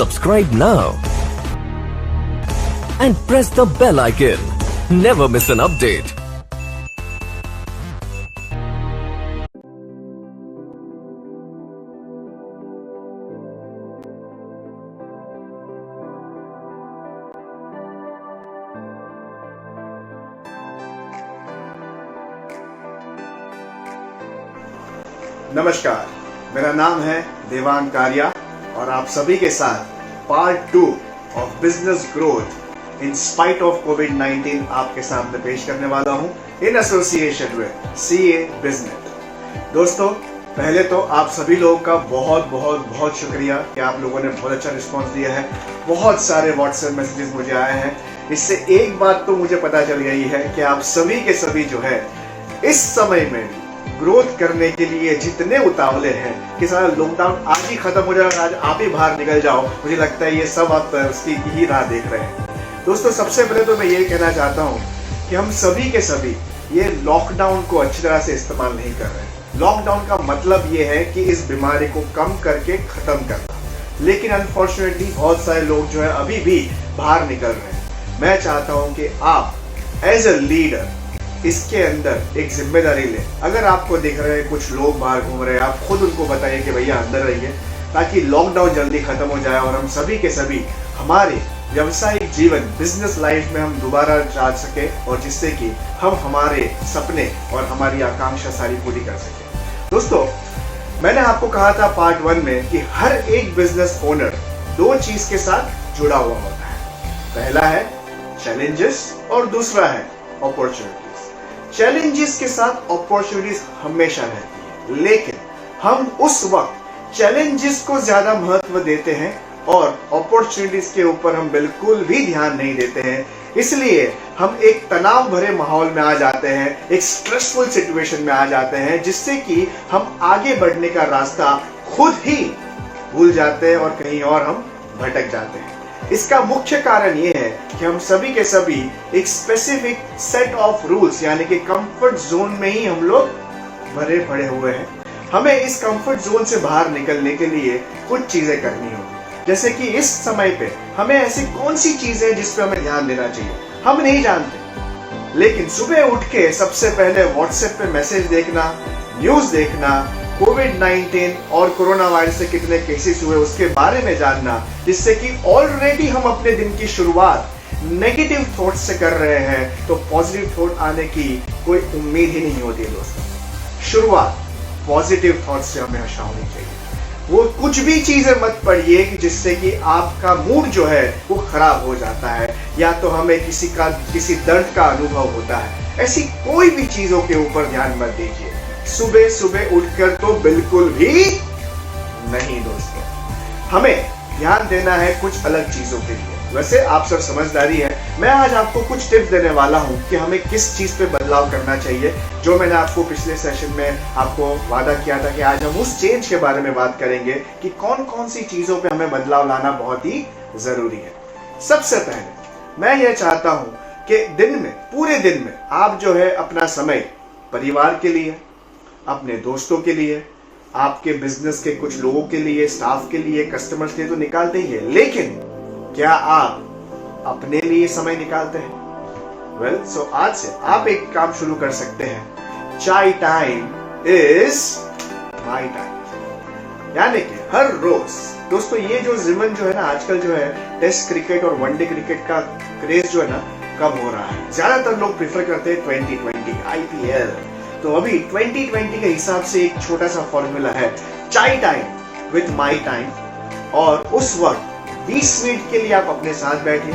Subscribe now and press the bell icon. Never miss an update. नमस्कार, मेरा नाम है देवांग कारिया और आप सभी के साथ part 2 of business growth in spite of कोविड-19 आपके सामने पेश करने वाला हूं in association with CA business. दोस्तों, पहले तो आप सभी लोगों का बहुत शुक्रिया कि आप लोगों ने बहुत अच्छा रिस्पांस दिया है। बहुत सारे व्हाट्सएप मैसेजेस मुझे आए हैं। इससे एक बात तो मुझे पता चल गई है कि आप सभी के सभी जो है इस समय में ग्रोथ करने के लिए जितने उतावले हैं कि सारा लॉकडाउन आज ही खत्म हो जाए और आज आप ही बाहर निकल जाओ, मुझे लगता है ये सब आप उसकी ही राह देख रहे हैं। दोस्तों, सबसे पहले तो मैं ये कहना चाहता हूँ कि हम सभी के सभी ये लॉकडाउन को अच्छी तरह से इस्तेमाल नहीं कर रहे हैं। लॉकडाउन का मतलब ये है कि इस बीमारी को कम करके खत्म करना, लेकिन अनफॉर्चुनेटली बहुत सारे लोग जो है अभी भी बाहर निकल रहे हैं। मैं चाहता हूँ कि आप एज अ लीडर इसके अंदर एक जिम्मेदारी ले। अगर आपको दिख रहे हैं कुछ लोग बाहर घूम रहे हैं, आप खुद उनको बताइए कि भैया अंदर रहिए, ताकि लॉकडाउन जल्दी खत्म हो जाए और हम सभी के सभी हमारे व्यवसायिक जीवन बिजनेस लाइफ में हम दोबारा जा सके और जिससे कि हम हमारे सपने और हमारी आकांक्षा सारी पूरी कर सके। दोस्तों, मैंने आपको कहा था पार्ट 1 में कि हर एक बिजनेस ओनर 2 चीज के साथ जुड़ा हुआ होता है। पहला है चैलेंजेस और दूसरा है अपॉर्चुनिटी। चैलेंजेस के साथ अपॉर्चुनिटीज हमेशा रहती है, लेकिन हम उस वक्त चैलेंजेस को ज्यादा महत्व देते हैं और अपॉर्चुनिटीज के ऊपर हम बिल्कुल भी ध्यान नहीं देते हैं। इसलिए हम एक तनाव भरे माहौल में आ जाते हैं, एक स्ट्रेसफुल सिचुएशन में आ जाते हैं, जिससे कि हम आगे बढ़ने का रास्ता खुद ही भूल जाते हैं और कहीं और हम भटक जाते हैं। इसका मुख्य कारण यह है कि हम सभी के सभी एक स्पेसिफिक सेट ऑफ रूल्स यानी कि कंफर्ट जोन में ही हम लोग भरे पड़े हुए हैं। हमें इस कंफर्ट जोन से बाहर निकलने के लिए कुछ चीजें करनी होगी, जैसे कि इस समय पे हमें ऐसी कौन सी चीजें जिस पे हमें ध्यान देना चाहिए हम नहीं जानते, लेकिन सुबह उठ के सबसे पहले व्हाट्सएप पे मैसेज देखना, न्यूज देखना, कोविड-19 और कोरोना वायरस से कितने केसेस हुए उसके बारे में जानना, जिससे कि ऑलरेडी हम अपने दिन की शुरुआत नेगेटिव थॉट से कर रहे हैं तो पॉजिटिव थॉट आने की कोई उम्मीद ही नहीं होती है। दोस्तों, शुरुआत पॉजिटिव थॉट से हमेशा होनी चाहिए। वो कुछ भी चीजें मत पढ़िए कि जिससे कि आपका मूड जो है वो खराब हो जाता है या तो हमें किसी दर्द का अनुभव होता है। ऐसी कोई भी चीजों के ऊपर ध्यान मत दीजिए। सुबह सुबह उठकर तो बिल्कुल भी नहीं। दोस्तों, हमें ध्यान देना है कुछ अलग चीजों के लिए। वैसे आप सब समझदारी है, मैं आज आपको कुछ टिप्स देने वाला हूं कि हमें किस चीज पे बदलाव करना चाहिए, जो मैंने आपको पिछले सेशन में आपको वादा किया था कि आज हम उस चेंज के बारे में बात करेंगे कि कौन कौन सी चीजों पे हमें बदलाव लाना बहुत ही जरूरी है। सबसे पहले मैं ये चाहता हूं कि पूरे दिन में आप जो है अपना समय परिवार के लिए, अपने दोस्तों के लिए, आपके बिजनेस के कुछ लोगों के लिए, स्टाफ के लिए, कस्टमर्स के लिए तो निकालते ही है, लेकिन क्या आप अपने लिए समय निकालते हैं? सो आज से आप एक काम शुरू कर सकते हैं। चाय टाइम इज माय टाइम, यानी कि हर रोज। दोस्तों, ये जो जीवन जो है ना आजकल जो है टेस्ट क्रिकेट और वनडे क्रिकेट का क्रेज जो है ना कम हो रहा है। ज्यादातर लोग प्रेफर करते हैं 2020 IPL। तो अभी 2020 के हिसाब से एक छोटा सा फॉर्मूला है, चाय टाइम विद माई टाइम। और उस वक्त 20 मिनट के लिए आप अपने साथ बैठिए,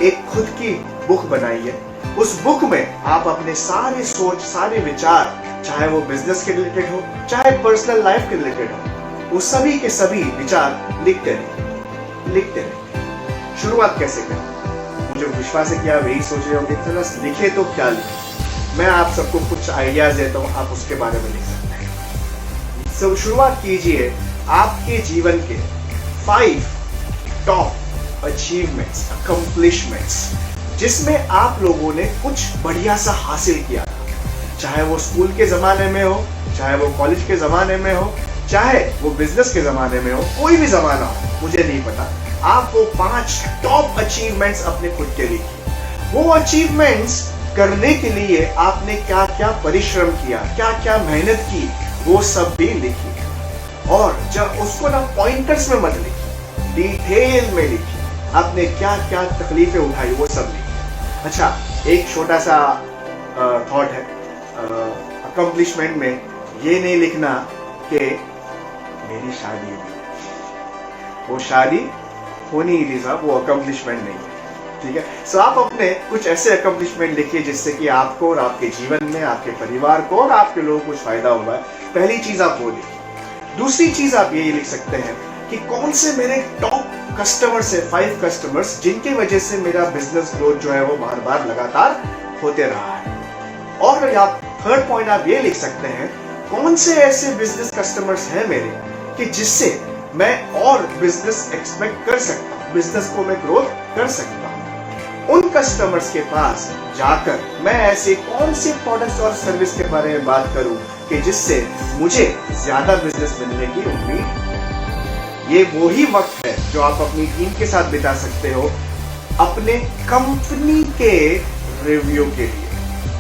एक खुद की बुक बनाइए। उस बुक में आप अपने सारे सोच, सारे विचार, चाहे वो बिजनेस के रिलेटेड हो, चाहे पर्सनल लाइफ के रिलेटेड हो, वो सभी के सभी विचार लिखते रहिए। शुरुआत कैसे करें? मुझे विश्वास है कि आप यही सोच रहे होंगे, चलो लिखे तो क्या लिखे। मैं आप सबको कुछ आइडियाज देता हूं, आप उसके बारे में लिख सकते हैं। शुरुआत कीजिए आपके जीवन के 5 टॉप अचीवमेंट्स, अकम्प्लिशमेंट्स, जिसमें आप लोगों ने कुछ बढ़िया सा हासिल किया था। चाहे वो स्कूल के जमाने में हो, चाहे वो कॉलेज के जमाने में हो, चाहे वो बिजनेस के जमाने में हो, कोई भी जमाना हो, मुझे नहीं पता, आप वो 5 टॉप अचीवमेंट्स अपने खुद के लिखिए। वो अचीवमेंट्स करने के लिए आपने क्या क्या परिश्रम किया, क्या क्या मेहनत की, वो सब भी लिखिए। और जब उसको ना पॉइंटर्स में मत लिखिए, डिटेल में लिखिए, आपने क्या क्या तकलीफें उठाई वो सब लिखिए। अच्छा, एक छोटा सा थॉट है, अकम्प्लिशमेंट में ये नहीं लिखना कि मेरी शादी हुई, वो शादी होनी ही थी साहब, वो अकम्प्लिशमेंट नहीं है, ठीक है। सो आप अपने कुछ ऐसे अकम्प्लिशमेंट लिखिए जिससे कि आपको और आपके जीवन में, आपके परिवार को और आपके लोगों को कुछ फायदा हुआ है। पहली चीज आप वो लिखिए। दूसरी चीज आप ये लिख सकते हैं कि कौन से मेरे टॉप कस्टमर्स है, 5 कस्टमर्स जिनकी वजह से मेरा बिजनेस ग्रोथ जो है वो बार बार लगातार होते रहा है। और आप थर्ड पॉइंट आप ये लिख सकते हैं, कौन से ऐसे बिजनेस कस्टमर्स हैं मेरे कि जिससे मैं और बिजनेस एक्सपेक्ट कर सकता हूं, बिजनेस को मैं ग्रोथ कर सकता हूं। उन कस्टमर्स के पास जाकर मैं ऐसे कौन से प्रोडक्ट्स और सर्विस के बारे में बात करूं कि जिससे मुझे ज्यादा बिजनेस मिलने की उम्मीद। ये वही वक्त है जो आप अपनी टीम के साथ बिता सकते हो अपने कंपनी के रिव्यू के लिए।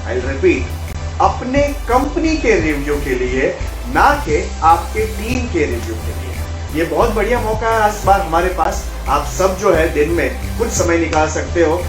आई विल रिपीट, अपने कंपनी के रिव्यू के लिए, ना कि आपके टीम के रिव्यू के लिए। ये बहुत बढ़िया मौका है इस बार हमारे पास। आप सब जो है दिन में कुछ समय निकाल सकते हो,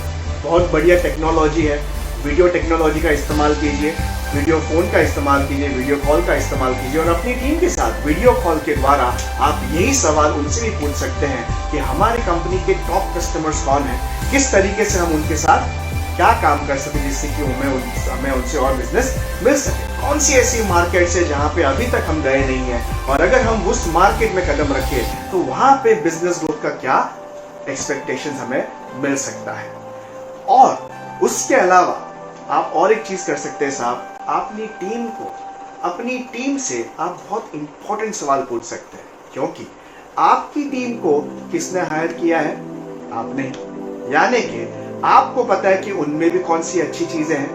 बहुत बढ़िया टेक्नोलॉजी है, वीडियो टेक्नोलॉजी का इस्तेमाल कीजिए, वीडियो फोन का इस्तेमाल कीजिए, वीडियो कॉल का इस्तेमाल कीजिए और अपनी टीम के साथ वीडियो कॉल के द्वारा आप यही सवाल उनसे भी पूछ सकते हैं कि हमारे कंपनी के टॉप कस्टमर्स कौन है, किस तरीके से हम उनके साथ क्या काम कर सके जिससे कि हमें उनसे और बिजनेस मिल सके। कौन सी ऐसी मार्केट है जहां पे अभी तक हम गए नहीं हैं और अगर हम उस मार्केट में कदम रखें तो वहां पे बिजनेस ग्रोथ का क्या एक्सपेक्टेशंस हमें मिल सकता है। और उसके अलावा आप और एक चीज कर सकते हैं साहब, अपनी टीम से आप बहुत इंपॉर्टेंट सवाल पूछ सकते हैं, क्योंकि आपकी टीम को किसने हायर किया है? आपने। यानी कि आपको पता है कि उनमें भी कौन सी अच्छी चीजें हैं।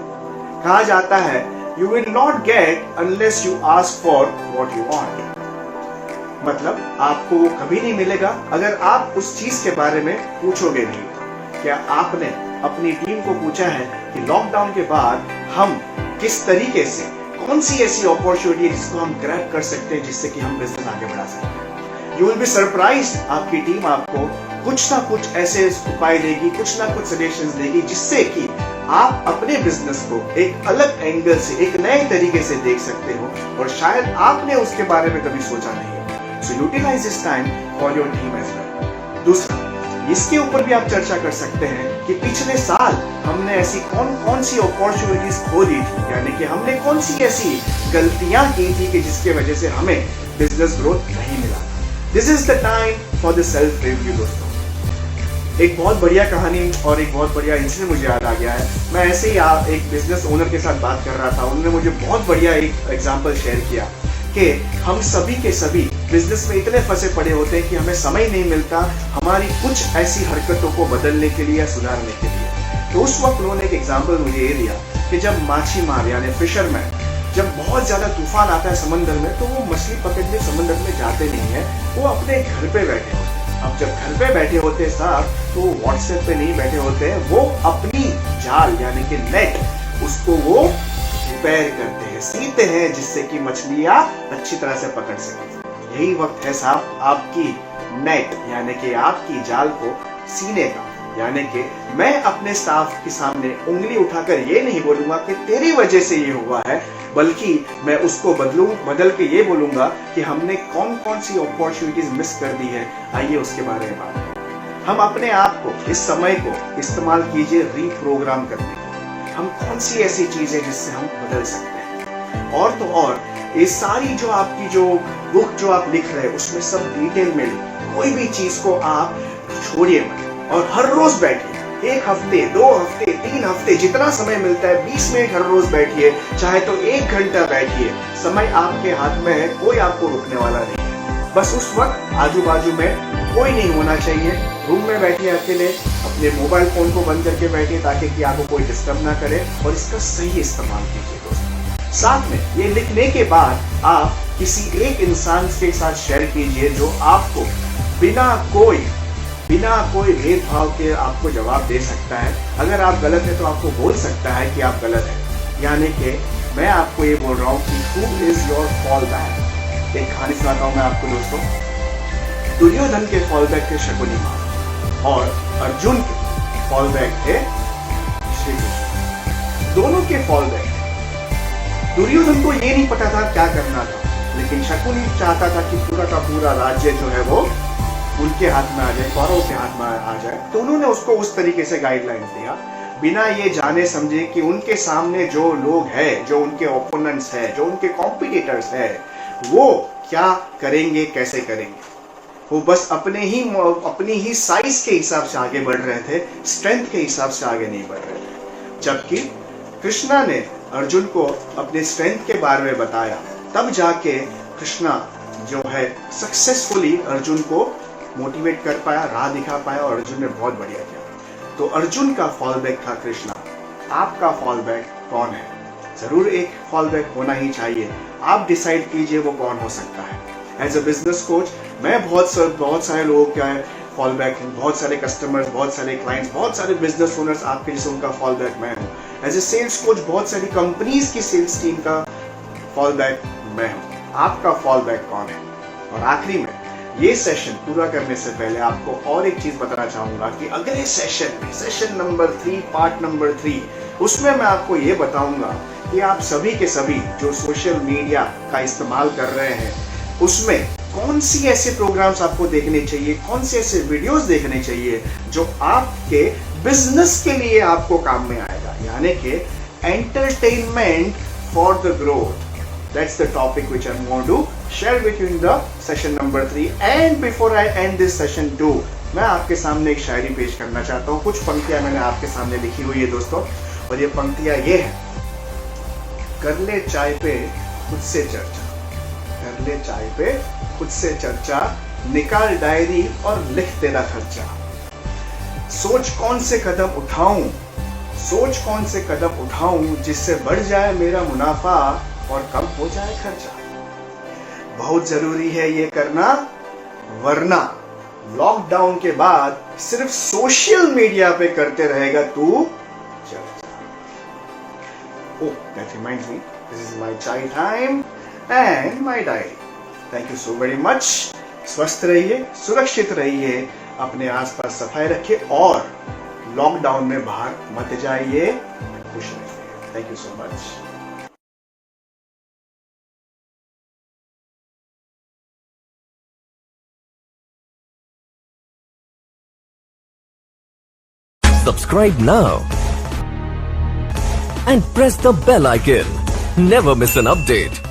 कहा जाता है you will not gate unless you ask for what you want. मतलब आपको वो कभी नहीं मिलेगा अगर आप उस चीज के बारे में पूछोगे नहीं। क्या आपने अपनी टीम को पूछा है कि लॉकडाउन के बाद हम किस तरीके से, कौन सी ऐसी अपॉर्चुनिटी जिसको हम ग्रैब कर सकते हैं जिससे कि हम बिजनेस आगे बढ़ा सकते हैं? यू विल बी सरप्राइज्ड, आपकी टीम आपको कुछ ना कुछ ऐसे उपाय देगी, कुछ ना कुछ सजेशंस देगी जिससे कि आप अपने बिजनेस को एक अलग एंगल से, एक नए तरीके से देख सकते हो और शायद आपने उसके बारे में कभी सोचा नहीं है। So utilise this time for your team as well. दूसरा, इसके ऊपर भी आप चर्चा कर सकते हैं कि पिछले साल हमने ऐसी कौन सी अपॉर्चुनिटीज खो दी थी, यानी कि हमने कौन सी ऐसी गलतियां की थी कि जिसके वजह से हमें बिजनेस ग्रोथ नहीं मिला। This is the time for the self review दोस्तों। एक बहुत बढ़िया कहानी और एक बहुत बढ़िया इंसिडेंट मुझे याद आ गया है। मैं ऐसे ही एक बिजनेस ओनर के साथ बात कर रहा था, उन्होंने मुझे बहुत बढ़िया एक एग्जांपल शेयर किया कि हम सभी के सभी बिजनेस में इतने फंसे पड़े होते हैं कि हमें समय नहीं मिलता हमारी कुछ ऐसी हरकतों को बदलने के लिए या सुधारने के लिए। तो उस वक्त उन्होंने एक एग्जाम्पल मुझे ये दिया कि जब माछी मार यानी फिशरमैन, जब बहुत ज्यादा तूफान आता है समंदर में, तो वो मछली पकड़ने समंदर में जाते नहीं है, वो अपने घर पे बैठे होते हैं। अब जब घर पे बैठे होते हैं साहब, तो व्हाट्सएप पे नहीं बैठे होते हैं, वो अपनी जाल यानी कि नेट, उसको वो रिपेयर करते हैं, सीते हैं, जिससे कि मछलियां अच्छी तरह से पकड़ सके। यही वक्त है साहब आपकी नेट यानी कि आपकी जाल को सीने का। यानी कि मैं अपने स्टाफ के सामने उंगली उठाकर ये नहीं बोलूंगा कि तेरी वजह से ये हुआ है, बल्कि मैं उसको बदल के ये बोलूंगा कि हमने कौन सी अपॉर्चुनिटीज मिस कर दी है। आइए उसके बारे में बात करें। हम अपने आप को, इस समय को इस्तेमाल कीजिए रीप्रोग्राम करने के। हम कौन सी ऐसी चीज है जिससे हम बदल सकते हैं। और तो और ये सारी जो आपकी जो बुक जो आप लिख रहे हैं उसमें सब डिटेल में लिखिए, कोई भी चीज को आप छोड़िए मत। और हर रोज बैठिए, 1 हफ्ते 2 हफ्ते 3 हफ्ते जितना समय मिलता है, 20 मिनट हर रोज बैठिए, चाहे तो 1 घंटा बैठिए। समय आपके हाथ में है, कोई आपको रोकने वाला नहीं है। बस उस वक्त आजू बाजू में कोई नहीं होना चाहिए। रूम में बैठिए अकेले, अपने मोबाइल फोन को बंद करके बैठिए ताकि कि आपको कोई डिस्टर्ब ना करे, और इसका सही इस्तेमाल कीजिए दोस्तों। साथ में ये लिखने के बाद आप किसी एक इंसान के साथ शेयर कीजिए जो आपको बिना कोई भेदभाव के आपको जवाब दे सकता है। अगर आप गलत हैं तो आपको बोल सकता है कि आप गलत हैं। यानी कि मैं आपको ये बोल रहा हूँ कि who is your fall back. एक कहानी सुनाता हूँ मैं आपको दोस्तों। दुर्योधन के फॉल बैक थे शकुनी माँ और अर्जुन के फॉल बैक थे श्री कृष्ण। दोनों के फॉल बैक थे। दुर्योधन को ये नहीं पता था क्या करना था, लेकिन शकुनी चाहता था कि पूरा का पूरा राज्य जो है वो उनके हाथ में आ जाए, कौरवों के हाथ में आ जाए। तो उन्होंने उसको उस तरीके से गाइडलाइन दिया, बिना ये जाने समझे कि उनके सामने जो लोग हैं, जो उनके ओपोनेंट्स हैं, जो उनके कॉम्पिटिटर्स हैं, वो क्या करेंगे, कैसे करेंगे। वो बस अपनी ही साइज के हिसाब से आगे बढ़ रहे थे, स्ट्रेंथ के हिसाब से आगे नहीं बढ़ रहे थे। जबकि कृष्णा ने अर्जुन को अपने स्ट्रेंथ के बारे में बताया, तब जाके कृष्णा जो है सक्सेसफुली अर्जुन को मोटिवेट कर पाया, राह दिखा पाया और अर्जुन ने बहुत बढ़िया किया। तो अर्जुन का फॉल बैक था कृष्णा। आपका फॉल बैक कौन है? जरूर एक फॉल बैक होना ही चाहिए। आप डिसाइड कीजिए वो कौन हो सकता है। एज अ बिजनेस कोच मैं बहुत सारे लोगों का फॉल बैक हूँ, बहुत सारे कस्टमर्स, बहुत सारे क्लाइंट्स, बहुत सारे बिजनेस ओनर्स आपके जैसे उनका फॉल बैक मैं हूँ। एज ए सेल्स कोच बहुत सारी कंपनीज की सेल्स टीम का फॉल बैक मैं हूँ। आपका फॉल बैक कौन है? और आखिरी में ये सेशन पूरा करने से पहले आपको और एक चीज बताना चाहूंगा कि अगले सेशन नंबर 3, पार्ट नंबर 3, उसमें मैं आपको ये बताऊंगा कि आप सभी के सभी जो सोशल मीडिया का इस्तेमाल कर रहे हैं, उसमें कौन सी ऐसे प्रोग्राम्स आपको देखने चाहिए, कौन से ऐसे वीडियोस देखने चाहिए जो आपके बिजनेस के लिए आपको काम में आएगा। यानी कि entertainment for the growth. That's the topic which I'm going to share with you in the session number 3. And before I end this session 2, मैं आपके सामने एक शायरी पेश करना चाहता हूँ। कुछ पंक्तियां मैंने आपके सामने लिखी हुई है दोस्तों, और ये पंक्तियां ये है। कर ले चाय पे खुद से चर्चा, कर ले चाय पे खुद से चर्चा, निकाल डायरी और लिख तेरा खर्चा। सोच कौन से कदम उठाऊं जिससे बढ़ जाए मेरा मुनाफा और कम हो जाए खर्चा। बहुत जरूरी है ये करना, वरना लॉकडाउन के बाद सिर्फ सोशल मीडिया पे करते रहेगा तू चर्चा। Oh, that reminds me, this is my chai time and my diary. Thank you so very much. स्वस्थ रहिए, सुरक्षित रहिए, अपने आसपास सफाई रखिए और लॉकडाउन में बाहर मत जाइए, खुश रहिए। Thank you so much. Subscribe now and press the bell icon. Never miss an update.